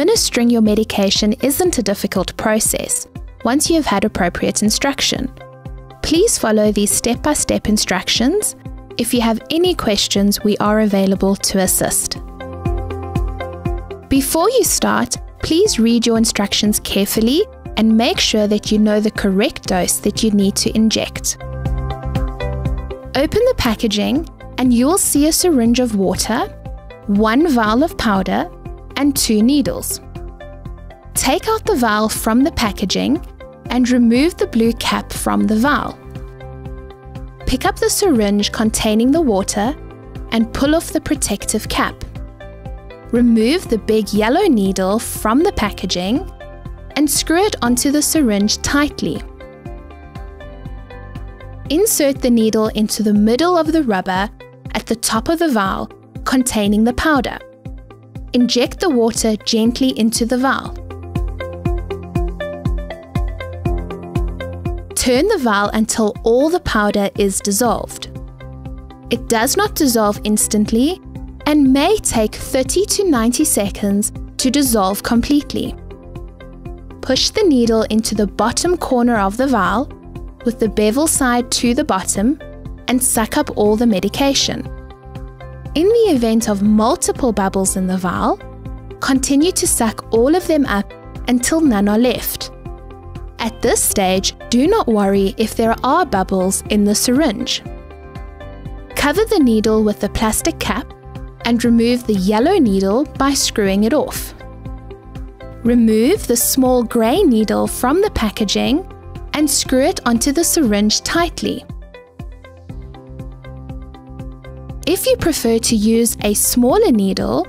administering your medication isn't a difficult process once you have had appropriate instruction. Please follow these step-by-step instructions. If you have any questions, we are available to assist. Before you start, please read your instructions carefully and make sure that you know the correct dose that you need to inject. Open the packaging and you will see a syringe of water, 1 vial of powder, and 2 needles. Take out the vial from the packaging and remove the blue cap from the vial. Pick up the syringe containing the water and pull off the protective cap. Remove the big yellow needle from the packaging and screw it onto the syringe tightly. Insert the needle into the middle of the rubber at the top of the vial containing the powder. Inject the water gently into the vial. Turn the vial until all the powder is dissolved. It does not dissolve instantly and may take 30 to 90 seconds to dissolve completely. Push the needle into the bottom corner of the vial with the bevel side to the bottom and suck up all the medication. In the event of multiple bubbles in the vial, continue to suck all of them up until none are left. At this stage, do not worry if there are bubbles in the syringe. Cover the needle with the plastic cap and remove the yellow needle by screwing it off. Remove the small grey needle from the packaging and screw it onto the syringe tightly. If you prefer to use a smaller needle,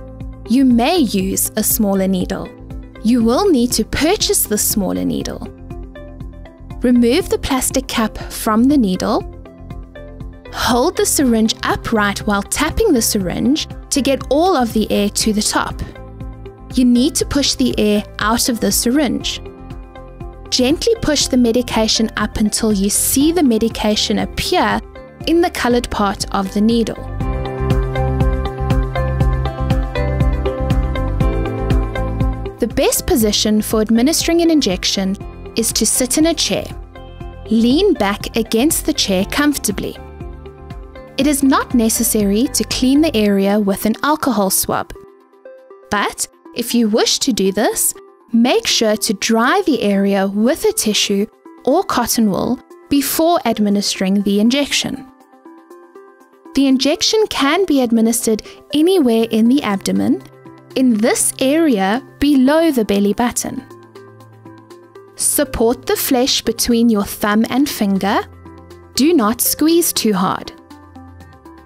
you may use a smaller needle. You will need to purchase the smaller needle. Remove the plastic cap from the needle. Hold the syringe upright while tapping the syringe to get all of the air to the top. You need to push the air out of the syringe. Gently push the medication up until you see the medication appear in the colored part of the needle. The best position for administering an injection is to sit in a chair. Lean back against the chair comfortably. It is not necessary to clean the area with an alcohol swab. But if you wish to do this, make sure to dry the area with a tissue or cotton wool before administering the injection. The injection can be administered anywhere in the abdomen, in this area below the belly button. Support the flesh between your thumb and finger. Do not squeeze too hard.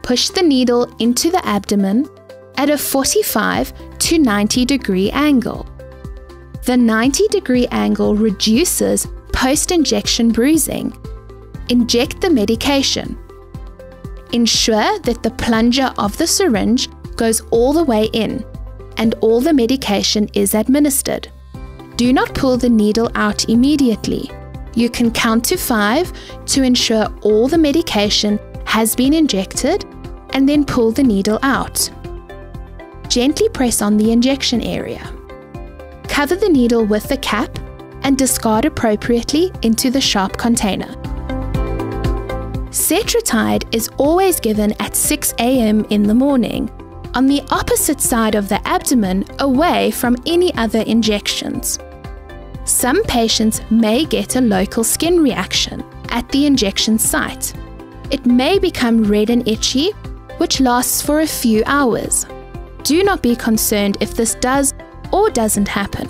Push the needle into the abdomen at a 45 to 90 degree angle. The 90-degree angle reduces post-injection bruising. Inject the medication. Ensure that the plunger of the syringe goes all the way in and all the medication is administered. Do not pull the needle out immediately. You can count to 5 to ensure all the medication has been injected and then pull the needle out. Gently press on the injection area. Cover the needle with the cap and discard appropriately into the sharp container. Cetrotide is always given at 6 a.m. in the morning, on the opposite side of the abdomen away from any other injections. Some patients may get a local skin reaction at the injection site. It may become red and itchy, which lasts for a few hours. Do not be concerned if this does or doesn't happen.